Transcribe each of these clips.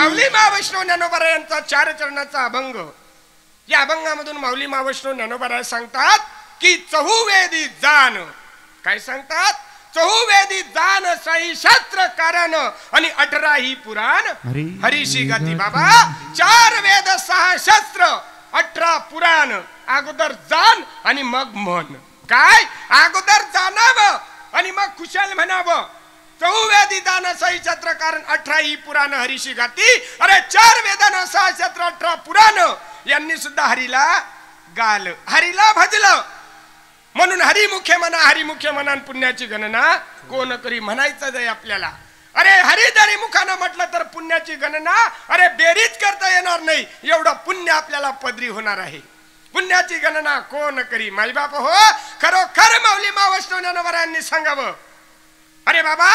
माऊली महावैष्णव ज्ञानोबा यांचा 4 चरणाचा अभंग. या अभंगामधून माऊली महावैष्णव ज्ञानोबा सांगतात की चहुवेदी जाण. काय सांगतात? चहुवेदी जाण, 6 शास्त्र कारण आणि 18 ही पुराण हरीशी गाती. बाबा 4 वेद 6 शास्त्र 18 पुराण. अगोदर जाण आणि मग म्हण. काय? अगोदर जाणावं आणि मग खुशाल म्हणावं. चहुवेदी जाण, 6 शास्त्र कारण 18 ही पुराण हरीशी गाती. अरे 4 वेदान 6 शास्त्र 18 पुराण यांनी सुद्धा हरीला गाल, हरीला भजलं. म्हणून हरिमुखे म्हणा, हरिमुखे म्हणा, पुण्याची गणना कोण करी म्हणायचं आहे आपल्याला. अरे हरिधरी मुखानं म्हटलं तर पुण्याची गणना अरे बेरीज करता येणार नाही, एवढं पुण्य आपल्याला पदरी होणार आहे. पुण्याची गणना कोण करी. माईबाप हो, खरोखर माऊली महावैष्णव ज्ञानोबा यांनी सांगावं. अरे बाबा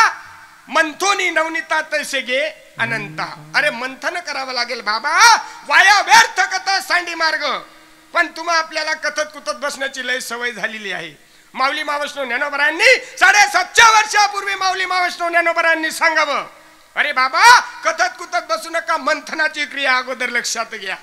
मंथोनी नवनीता तैसे गे अनंता. अरे मंथन करावं लागेल बाबा, वाया व्यर्थ कथा सांडी मार्ग. पण तुम्हा आपल्याला कथत कुतत बसण्याची लय सवय झालेली आहे. माऊली महावैष्णव ज्ञानोबा यांनी 750 वर्षापूर्वी माऊली महावैष्णव ज्ञानोबा यांनी सांगावं, अरे बाबा कथत कुतत बसू नका, मंथनाची क्रिया अगोदर लक्षात घ्या.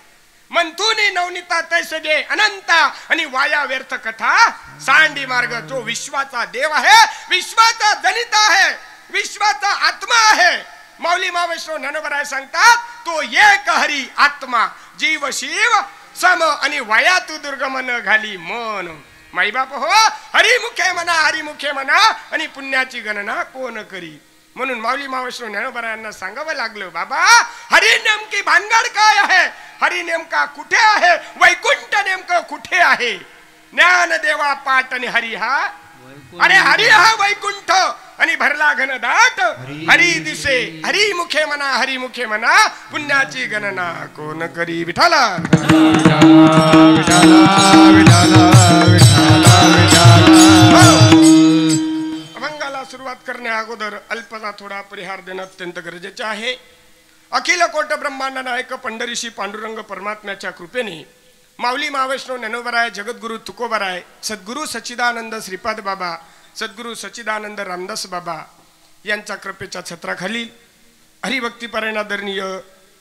मंथुनी नवनीता तैसे गे अनंता आणि वाया व्यर्थ कथा सांडी मार्ग. जो विश्वाचा देव आहे, विश्वाचा जनिता आहे, विश्वाचा आत्मा आहे. माऊली महावैष्णव ज्ञानोबा सांगतात तो एक हरी आत्मा, जीव शिव सम आणि वाया तू दुर्गमन घाली मन. माईबाप हो, हरिमुखे म्हणा, हरिमुखे म्हणा आणि पुण्याची गणना कोण करी. म्हणून माऊली महावैष्णव ज्ञानोबा यांना सांगावं लागलं, बाबा हरी नेमकी भानगड काय आहे, हरी नेमका कुठे आहे, वैकुंठ नेमकं कुठे आहे. ज्ञान देवा पाठ आणि हरी हा, अरे हरी हा वैकुंठ आणि भरला घन दाट. हरी दिसे, हरी मुखे म्हणा, हरी मुखे म्हणा, पुण्याची गणना कोण करी. विठाला अभंगाला सुरुवात करण्या अगोदर अल्पसा थोडा परिहार देणं अत्यंत गरजेचे आहे. अखिल कोट ब्रह्मांड नायक पंढरीशी पांडुरंग परमात्म्याच्या कृपेने माऊली महावैष्णव ज्ञानोबा, जगद्गुरु तुकोबाराय, सद्गुरु सच्चिदानंद श्रीपाद बाबा, सद्गुरु सच्चिदानंद रामदास बाबा यांच्या कृपेच्या छत्राखाली हरिभक्तीपरायण आदरणीय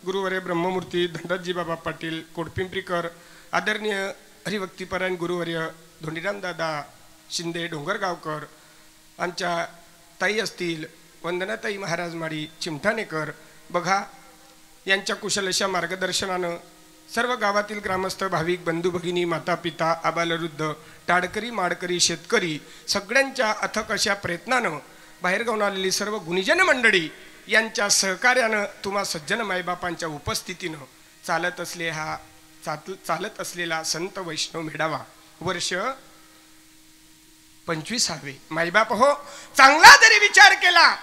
गुरुवर्य ब्रह्ममूर्ती धनराजजी बाबा पाटील कोडपिंपरीकर, आदरणीय हरिभक्तीपरायण गुरुवर्य धोंडीराम दादा शिंदे डोंगरगावकर, आमच्या ताई असतील वंदनाताई महाराज माडी चिमठाणेकर बघा, यांच्या कुशल अशा मार्गदर्शनानं सर्व गावातील ग्रामस्थ भाविक बंधू भगिनी माता पिता आबालवृद्ध टाडकरी माडकरी शेतकरी सगळ्यांच्या अथक अशा प्रयत्नानं बाहेरगावून आलेली सर्व गुणीजन मंडळी यांच्या सहकार्यानं तुम्हा सज्जन मायबापांच्या उपस्थितीनं चालत असलेला संत वैष्णव मेळावा वर्ष 25वे. मायबाप हो, चांगला जरी विचार केला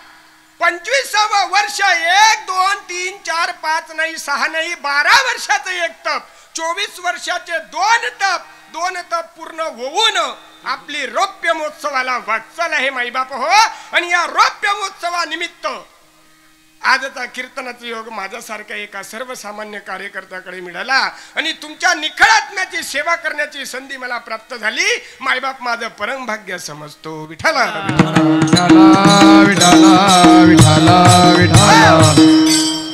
25वं वर्ष 1 2 3 4 5 नाही 6 नाही 12 वर्षाचं एक तप, 24 वर्षाचे 2 तप पूर्ण होऊन आपली रौप्य महोत्सवाला वाटचाल आहे माईबाप हो. आणि या रौप्य महोत्सवानिमित्त आजचा कीर्तनाचा योग माझ्यासारख्या एका सर्वसामान्य कार्यकर्त्याकडे मिळाला आणि तुमच्या निखळ आत्म्याची सेवा करण्याची संधी मला प्राप्त झाली. मायबाप माझं परम भाग्य समजतो. विठाला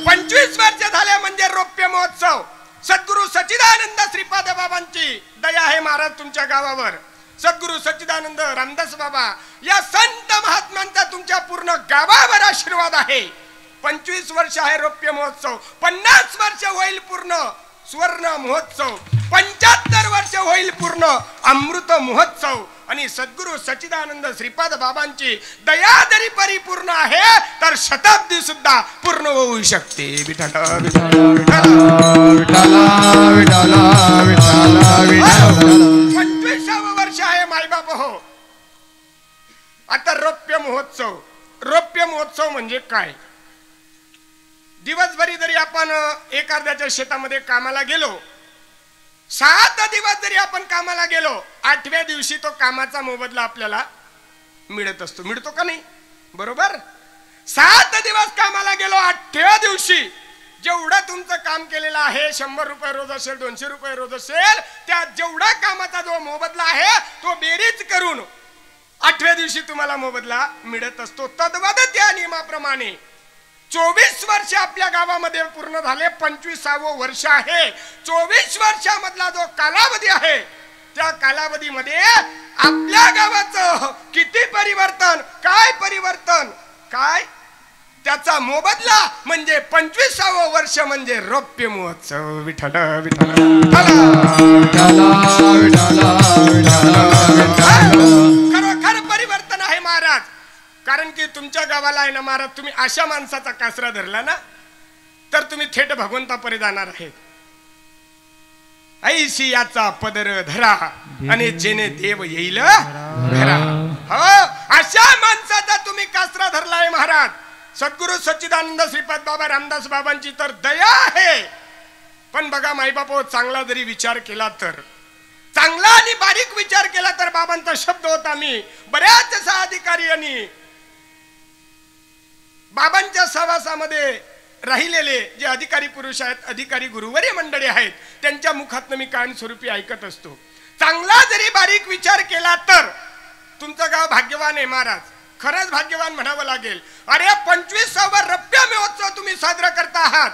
25 वर्ष झाले म्हणजे रौप्य महोत्सव. सद्गुरु सच्चिदानंद श्रीपाद बाबांची दया आहे महाराज तुमच्या गावावर. सद्गुरु सच्चिदानंद रामदास बाबा या संत महात्म्यांचा तुमच्या पूर्ण गावावर आशीर्वाद आहे. 25 वर्ष आहे रौप्य महोत्सव, 50 वर्ष होईल पूर्ण सुवर्ण महोत्सव, 75 वर्ष होईल पूर्ण अमृत महोत्सव. आणि सद्गुरु सच्चिदानंद श्रीपाद बाबांची दया जरी परिपूर्ण आहे तर शताब्दी सुद्धा पूर्ण होऊ शकते. 25वे वर्ष आहे मायबाप हो. आता रौप्य महोत्सव. रौप्य महोत्सव म्हणजे काय? दिवसभरी जरी आपण एखाद्याच्या शेतामध्ये कामाला गेलो, 7 दिवस जरी आपण कामाला गेलो, 8व्या दिवशी तो कामाचा मोबदला आपल्याला मिळत असतो. मिळतो का नाही? बरोबर. 7 दिवस कामाला गेलो, 8व्या दिवशी जेवढं तुमचं काम केलेलं आहे 100 रुपये रोज असेल, 200 रुपये रोज असेल, त्या जेवढा कामाचा जो मोबदला आहे तो बेरीज करून 8व्या दिवशी तुम्हाला मोबदला मिळत असतो. तद्वत त्या नियमाप्रमाणे 24 वर्ष आपल्या गावामध्ये पूर्ण झाले, 25वं वर्ष आहे. 24 वर्षामधला जो कालावधी आहे त्या कालावधीमध्ये आपल्या गावाचं किती परिवर्तन, काय परिवर्तन, काय त्याचा मोबदला म्हणजे 25वं वर्ष म्हणजे रौप्य महोत्सव. विठ्ठल विठ्ठल खरोखर परिवर्तन आहे महाराज. कारण की तुमच्या गावाला आहे ना महाराज, तुम्ही अशा माणसाचा कासरा धरला ना तर तुम्ही थेट भगवंतापर्यंत जाणार आहेत. ऐशी याचा पदर धरा आणि जेने देव येईल घरा. हो, अशा माणसाचा तुम्ही कासरा धरलाय महाराज. सद्गुरु सच्चिदानंद श्रीपाद बाबा रामदास बाबांची तर दया आहे. पण बघा माईबाप, चांगला जरी विचार केला तर, चांगला आणि बारीक विचार केला तर बाबांचा शब्द होता. मी बऱ्याच अधिकारी आणि बाबांच्या सहवासामध्ये राहिलेले जे अधिकारी पुरुष आहेत, अधिकारी गुरुवर्य मंडळी आहेत, त्यांच्या मुखातनं मी कायमस्वरूपी ऐकत असतो. चांगला जरी बारीक विचार केला तर तुमचं गाव भाग्यवान आहे महाराज. खरंच भाग्यवान म्हणावं लागेल. अरे 25वा रौप्य महोत्सव तुम्ही साजरा करता आहात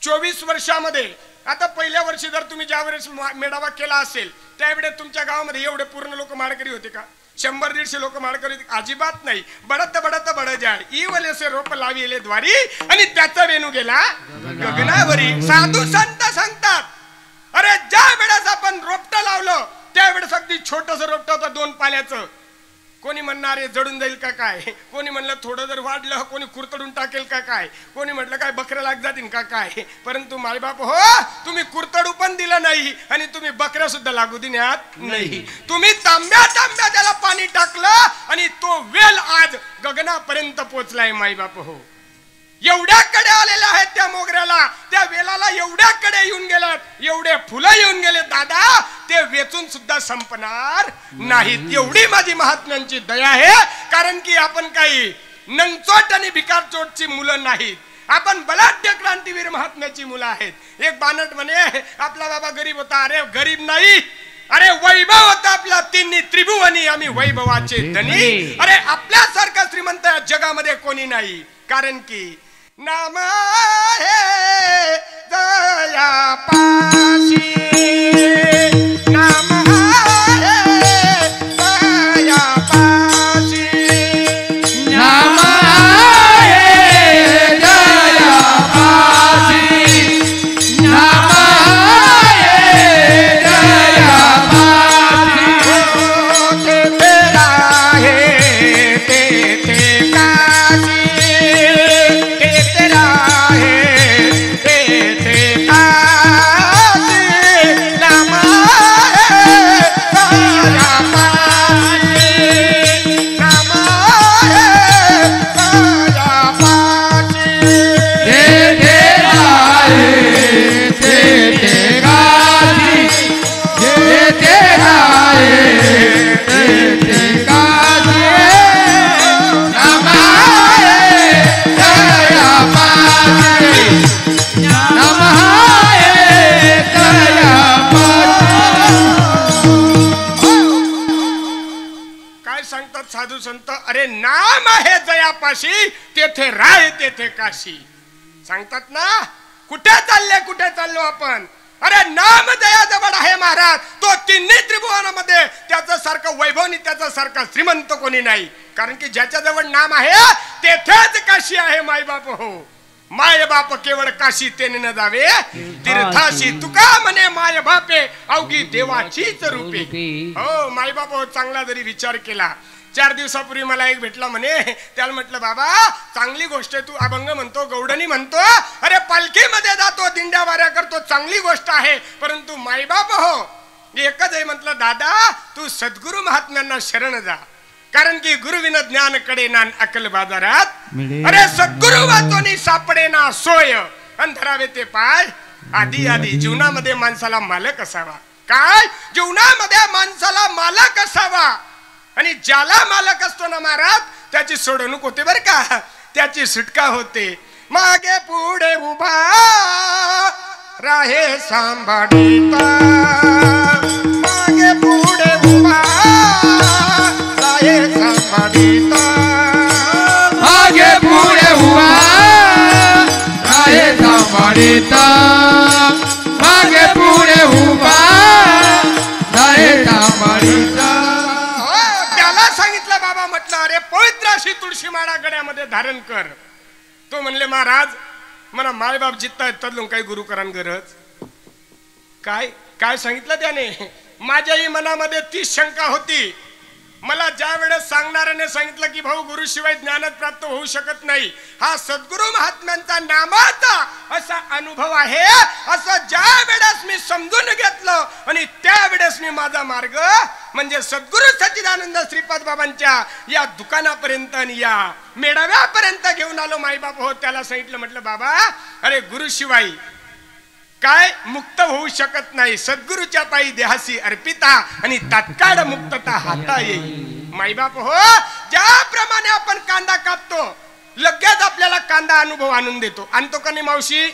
24 वर्षामध्ये. आता पहिल्या वर्षी जर तुम्ही ज्या वेळेस मेळावा केला असेल त्यावेळेस तुमच्या गावामध्ये एवढे पूर्ण लोक माळकरी होते का? 100-150 लोक माळकरी अजिबात नाही. बडत बडत बड जाय ई वलेसे रोप लाविले द्वारी आणि त्याचा वेणू गेला गगनावरी. साधू संत सांगतात, अरे ज्या वेळेस आपण रोपट लावलं त्यावेळेस अगदी छोटस रोपट होतं 2 पाल्याचं. कोणी म्हणणार आहे जडून जाईल का काय, कोणी म्हणलं थोडं जर वाढलं कोणी कुरतडून टाकेल का काय, कोणी म्हटलं काय बकऱ्या लाग जातील का काय. परंतु मायबाप हो, तुम्ही कुरतडू पण दिलं नाही आणि तुम्ही बकऱ्या सुद्धा लागू देण्यात नाही. तुम्ही तांब्या तांब्या त्याला पाणी टाकलं आणि तो वेल आज गगनापर्यंत पोचलाय मायबाप हो. एवढ्याकडे आलेल्या आहेत त्या मोगऱ्याला, त्या वेलाला एवढ्याकडे येऊन गेलात, एवढे फुलं येऊन गेले दादा, ते वेचून सुद्धा संपणार नाहीत. एवढी माझी महात्म्यांची दया आहे. कारण की आपण काही नंगचोट आणि भिकारचोटची मुलं नाहीत, आपण बलाढ्य क्रांतीवीर महात्म्याची मुलं आहेत. एक बानट म्हणे आपला बाबा गरीब होता. अरे गरीब नाही, अरे वैभव होता आपला. तिन्ही त्रिभुवनी आम्ही वैभवाचे धनी. अरे आपल्यासारखा श्रीमंत जगामध्ये कोणी नाही. कारण की नाम आहे दया पाशी, नाम आहे दया पाशी, नाम आहे दया पाशी, नाम आहे दया पाशी. ते तेरा है ते काशी, साधू संत. अरे नाम आहे जयापाशी, तेथे राय तेथे काशी. सांगतात ना, कुठे चालले कुठे चाललो आपण. अरे नाम जयाजवळ आहे महाराज. तो तिन्ही त्रिभुवनामध्ये त्याचं सारखं वैभवनी त्याचं सारखा श्रीमंत कोणी नाही. कारण की ज्याच्याजवळ नाम आहे तेथेच काशी आहे मायबाप हो. माय बाप केवळ काशी तेने न जावे तीर्थाशी. तुका म्हणे माय बापे अवघी देवाचीच रूपे. हो मायबाप हो, चांगला जरी विचार केला. 4 दिवसापूर्वी मला एक भेटला म्हणे. त्याला म्हटलं बाबा चांगली गोष्ट आहे, तू अभंग म्हणतो, गौडणी म्हणतो, अरे पालखीमध्ये जातो, दिंड्या वाऱ्या करतो, चांगली गोष्ट आहे. परंतु मायबाप हो एकच आहे. म्हटलं दादा तू सद्गुरु महात्म्यांना शरण जा. कारण की गुरुविन ज्ञान कडे ना अकल बाजारात. अरे सद्गुरु वाचोनी सापडे ना सोय अंधरावे ते पाय. आधी आधी जीवनामध्ये माणसाला मालक असावा. काय जीवनामध्ये माणसाला मालक असावा. आणि ज्याला मालक असतो ना महाराज त्याची सोडवणूक होते बर का, त्याची सुटका होते. मागे पुढे उभा राहे सांभाळीता, मागे पुढे उभा राहे सांभाळीता, मागे पुढे मारिता मागे पुढे उभा धारेटा मारिता. त्याला सांगितलं बाबा, म्हटलं अरे पवित्र अशी तुळशी माळा गड्यामध्ये धारण कर. तो म्हणले महाराज मला मायबाप जित्ता तदलून काही गुरुकरान गरज काय. काय सांगितलं त्याने. माझ्याही मनामध्ये तीच शंका होती. मला ज्या वेळेस सांगणाऱ्याने सांगितलं की भाऊ गुरुशिवाय ज्ञानच प्राप्त होऊ शकत नाही, हा सद्गुरु महात्म्यांचा नामाचा असा अनुभव आहे, असं ज्या वेळेस मी समजून घेतलं आणि त्यावेळेस मी माझा मार्ग म्हणजे सद्गुरु सच्चिदानंद श्रीपाद बाबांच्या या दुकानापर्यंत आणि या मेळाव्यापर्यंत घेऊन आलो. माईबाप हो त्याला सांगितलं, म्हटलं बाबा अरे गुरुशिवाय काय मुक्त होऊ शकत नाही. सद्गुरूच्या पायी देहासी अर्पिता आणि तात्काळ मुक्तता हाता येईल. माईबाप हो ज्याप्रमाणे आपण कांदा कापतो लगेच आपल्याला कांदा अनुभव आणून देतो. आणतो का नाही मावशी.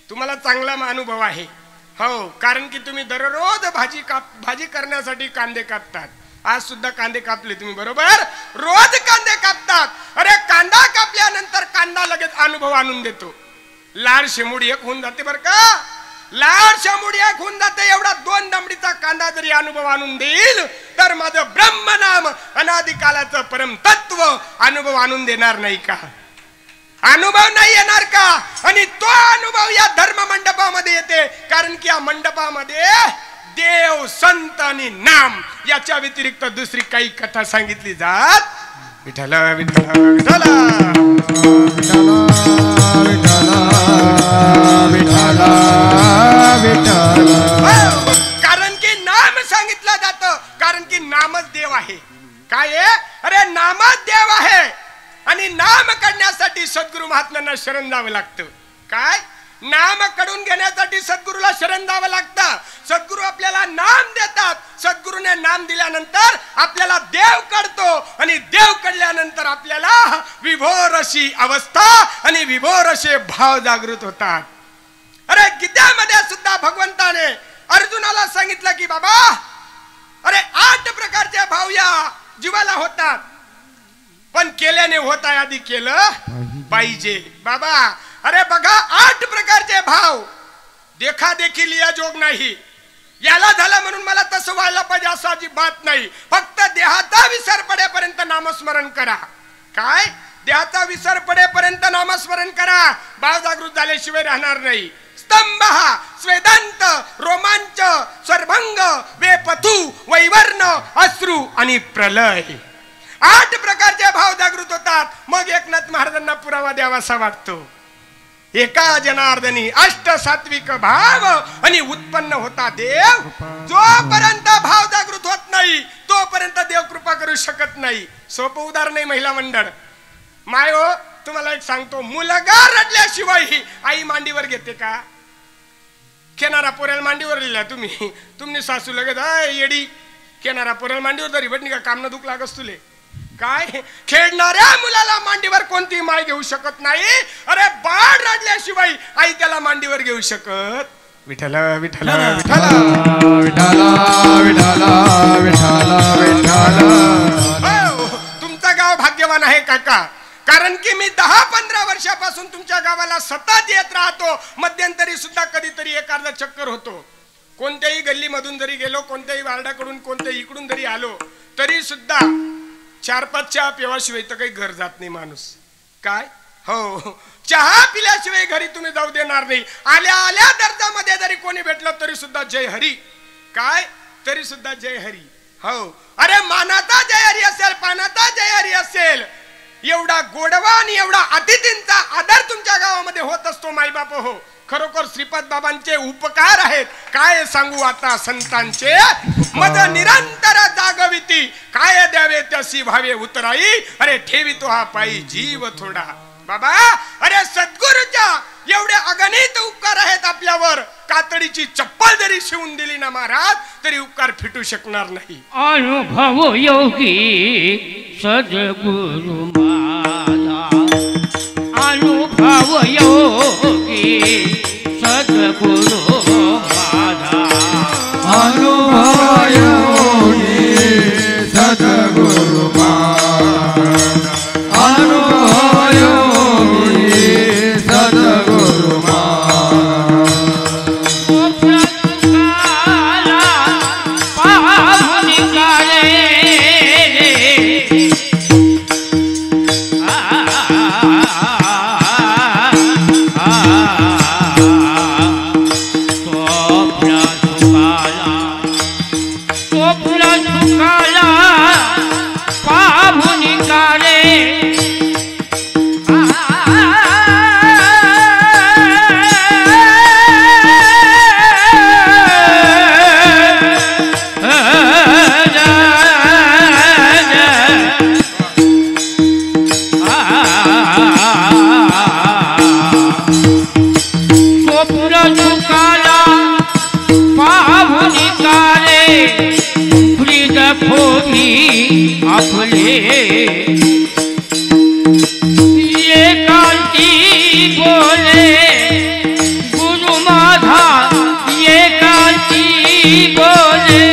तुम्हाला चांगला अनुभव आहे हो, कारण की तुम्ही दररोज भाजी करण्यासाठी कांदे कापतात. आज सुद्धा कांदे कापले तुम्ही बरोबर. रोज कांदे कापतात. अरे कांदा कापल्यानंतर कांदा लगेच अनुभव आणून देतो. लाल शेमुडी एक होऊन जाते बर का. लाल शेमुडी एक होऊन जाते. एवढा 2 दमडीचा कांदा जरी अनुभव आणून देईल तर माझं ब्रह्मनाम अनादिकालाचं परम तत्व अनुभव आणून देणार नाही का. अनुभव नाही येणार का. आणि तो अनुभव या धर्म मंडपामध्ये येते, कारण की या मंडपामध्ये देव संत आणि नाम याच्या व्यतिरिक्त दुसरी काही कथा सांगितली जात. विठ्ठल विठ्ठल विठ्ठल विठ्ठल विठ्ठल. कारण की नाम सांगितलं जातं, कारण की नामच देव आहे. काय आहे. अरे नामच देव आहे आणि नाम काढण्यासाठी सद्गुरु महात्म्यांना शरण जावं लागतं. काय नाम काढून घेण्यासाठी सद्गुरूला शरण जावं लागतं. सद्गुरू आपल्याला नाम देतात. सद्गुरूने नाम दिल्यानंतर आपल्याला देव काढतो आणि देव काढल्यानंतर आपल्याला विभोर अशी अवस्था आणि विभोर असे भाव जागृत होतात. अरे गीतेमध्ये सुद्धा भगवंताने अर्जुनाला सांगितलं की बाबा अरे 8 प्रकारचे भाव या जीवाला होतात, पण केल्याने होत आहे आधी केलं पाहिजे. बाबा अरे बघा 8 प्रकारचे भाव देखा देखील या जोग नाही. याला झालं म्हणून मला तसं व्हायला पाहिजे असं अजिबात नाही. फक्त देहाचा विसर पडेपर्यंत नामस्मरण करा. काय देहाचा विसर पडेपर्यंत नामस्मरण करा. भाव जागृत झाल्याशिवाय राहणार नाही. स्तंभ स्वेदांत रोमांच स्वरभंग वेपथू वैवर्ण अश्रू आणि प्रलय 8 प्रकारचे भाव जागृत होतात. मग एकनाथ महाराजांना पुरावा द्यावासा वाटतो. एका जनार्दनी 8 सात्विक भाव आणि उत्पन्न होता देव. जोपर्यंत भाव जागृत होत नाही तोपर्यंत देव कृपा करू शकत नाही. सोपं उदाहरण आहे महिला मंडळ. माय हो तुम्हाला एक सांगतो, मुलगा रडल्याशिवाय आई मांडीवर घेते का. केनारा पोऱ्याला मांडीवर लिहिला तुम्ही सासू लगेच येडी केनारा पोऱ्याला मांडीवर तरी भेटणी का काम न दुख लागस तुले. काय खेळणाऱ्या मुलाला मांडीवर कोणती माय घेऊ शकत नाही. अरे बाळ रडल्याशिवाय आई त्याला मांडीवर घेऊ शकत. विठ्ठल विठ्ठल विठ्ठल विठ्ठल विठ्ठल विठ्ठल विठ्ठल. तुमचं गाव भाग्यवान आहे काका, कारण की मी 10-15 वर्षापासून तुमच्या गावाला सतत येत राहतो. मध्यंतरी सुद्धा कधीतरी एखादा चक्कर होतो. कोणत्याही गल्लीमधून जरी गेलो, कोणत्याही वार्डाकडून कोणत्याही इकडून जरी आलो तरी सुद्धा 4-5 चहा पिवाशिवाय तर काही घर जात नाही माणूस. काय हो चहा पिल्याशिवाय घरी तुम्ही जाऊ देणार नाही. आल्या आल्या दर्जामध्ये जरी कोणी भेटलं तरी सुद्धा जय हरी. काय तरी सुद्धा जय हरी. हो अरे मानाचा जय हरी असेल, पानाचा जय हरी असेल, एवढा गोडवा आणि एवढा अतिथींचा आदर तुमच्या गावामध्ये होत असतो. माईबाप हो खरोखर श्रीपाद बाबांचे उपकार आहेत. काय सांगू आता संतांचे. मद निरंतर जागविती काय द्यावे त्यासी भावे उतराई. अरे ठेवितो हा पायी जीव थोडा. बाबा अरे सद्गुरूच्या एवढे अगणित उपकार आहेत आपल्यावर. कातडीची चप्पल जरी शिवून दिली ना महाराज तरी उपकार फिटू शकणार नाही. अनुभव योगी सद्गुरु माझा. अनुभव योगी सद्गुरु माझा. अनुभव योगी सद्गुरु माझा. अनुभव योगी सद्गुरु माझा. स्वप्न चुकाला पाहुनी काले ब्रीद खोली आपले एकांती बोले गुरु माझा एकांती बोले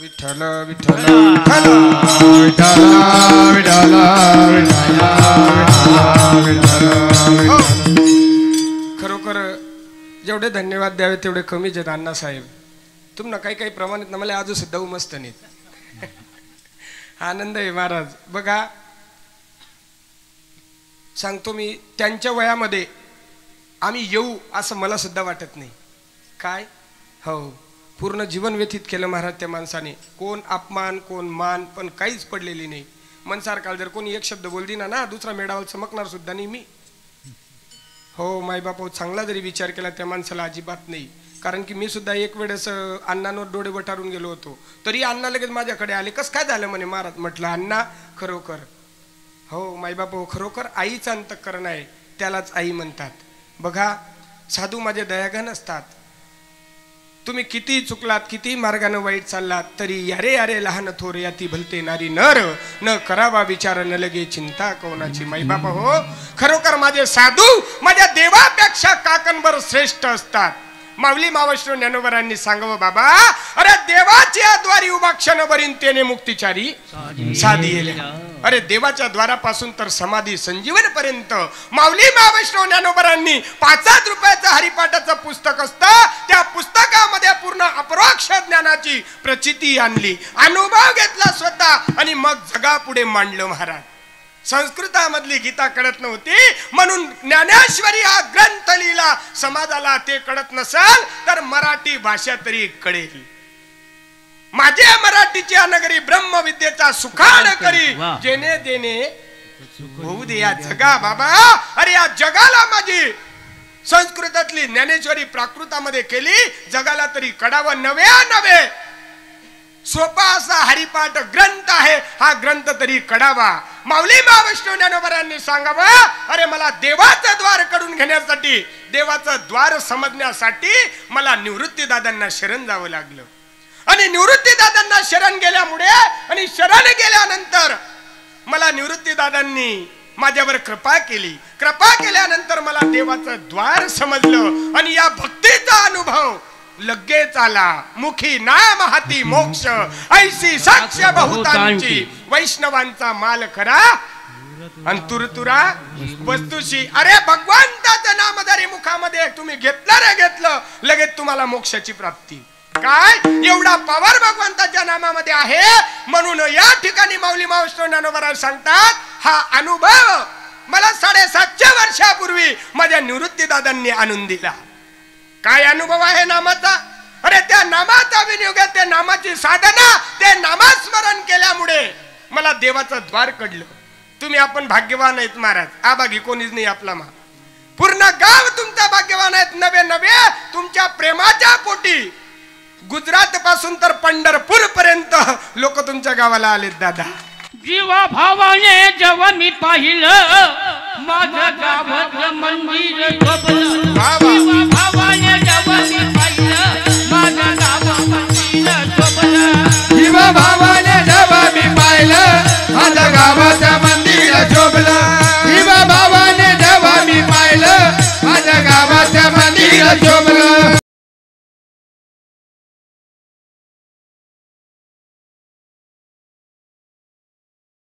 विठ्ठल विठ्ठल विठ्ठल विठ्ठल विठ्ठल. खरोखर जेवढे धन्यवाद द्यावे तेवढे कमीच आहेत अण्णासाहेब. तुम्हाला काही काही प्रमाणात मला आजू सुद्धा उमसत नाहीत. आनंद आहे महाराज. बघा सांगतो मी, त्यांच्या वयामध्ये आम्ही येऊ असं मला सुद्धा वाटत नाही. काय हो, पूर्ण जीवन व्यतीत केलं महाराज त्या माणसाने. कोण अपमान कोण मान पण काहीच पडलेली नाही. मनसार काळ जर कोणी एक शब्द बोल दिना ना दुसरा मेडावर चमकणार सुद्धा नाही मी. हो मायबाप चांगला जरी विचार केला त्या माणसाला अजिबात नाही. कारण की मी सुद्धा एक वेळेस अण्णांवर डोळे वटारून गेलो होतो, तरी अण्णा लगेच माझ्याकडे आले. कसं काय झालं म्हणे महाराज. म्हटलं अण्णा खरोखर हो मायबाप खरोखर आईचं अंतःकरण आहे, त्यालाच आई म्हणतात. बघा साधू माझे दयाघन असतात. तुम्ही किती चुकलात किती मार्गानं वाईट चाललात तरी यारे यारे लहान थोर याती भलते नारी नर न करावा विचार न लगे चिंता कोणाची. माईबाप हो खरोखर माझे साधू माझ्या देवापेक्षा काकणभर श्रेष्ठ असतात. माऊली मावश्रो ज्ञानोबरांनी सांगावं बाबा, अरे देवाच्या द्वारी उभा क्षण बरीन तेने मुक्तिचारी साधी येल्या. अरे देवाच्या द्वारापासून तर समाधी संजीवन पर्यंत माऊली मावश्रो ज्ञानोबरांनी 5 रुपयाचं हरिपाठाचं पुस्तक असतं, त्या पुस्तकामध्ये पूर्ण अपरोक्ष ज्ञानाची प्रचिती आणली, अनुभव घेतला स्वतः आणि मग जगापुढे मांडलं महाराज. संस्कृतामधली गीता कळत नव्हती म्हणून ज्ञानेश्वरी हा ग्रंथ लिहिला. समाजाला ते कळत नसेल तर मराठी भाषा तरी कळेल. माझे मराठीची अनगरी ब्रह्मविद्येचा सुखान करी जेने देणे होऊ दे या जगा बाबा. अरे या जगाला माझी संस्कृतातली ज्ञानेश्वरी प्राकृतामध्ये केली, जगाला तरी कळावं. नवे सोपा असा हरिपाठ ग्रंथ आहे, हा ग्रंथ तरी कळावा. माऊली मावश्रो ज्ञानोबरांनी सांगावं, अरे मला देवाचं द्वार कडून घेण्यासाठी देवाचं द्वार समजण्यासाठी मला निवृत्ती दादांना शरण जावं लागलं. आणि निवृत्ती दादांना शरण गेल्यामुळे आणि शरण गेल्यानंतर मला निवृत्ती दादांनी माझ्यावर कृपा केली. कृपा केल्यानंतर मला देवाचं द्वार समजलं आणि या भक्तीचा अनुभव लगेच आला. मुखी नाम हाती मोक्ष ऐसी साक्ष बहुतांची वैष्णवांचा माल खरा अंतुरतुरा वस्तुशी. अरे भगवंताचं नाम जरी मुखामध्ये तुम्ही घेतलं रे घेतलं लगेच तुम्हाला मोक्षाची प्राप्ती. काय एवढा पॉवर भगवंताच्या नामामध्ये आहे. म्हणून या ठिकाणी माऊली मावश्रो ज्ञानोबा सांगतात, हा अनुभव मला 750 वर्षापूर्वी माझ्या निवृत्ती दादांनी आणून दिला. काय अनुभव आहे नामाचा. अरे त्या नामाचा विनियोग, त्या नामाची साधना, ते नामस्मरण केल्यामुळे मला देवाचं द्वार कडलं. तुम्ही आपण भाग्यवान आहेत महाराज. आबागी कोणीच नाही आपला मा. पूर्ण गाव तुमचा भाग्यवान आहेत. नवे तुमच्या प्रेमाच्या पोटी गुजरात पासून तर पंढरपूर पर्यंत लोक तुमच्या गावाला आलेत दादा. जीवा भावाने जेव्हा मी पाहिलं माझ्या गावाचं मंदिर शोभलं. जीवा भावाने जेव्हा मी पाहिलं माझ्या गावाचं मंदिर शोभलं. जीवा भावाने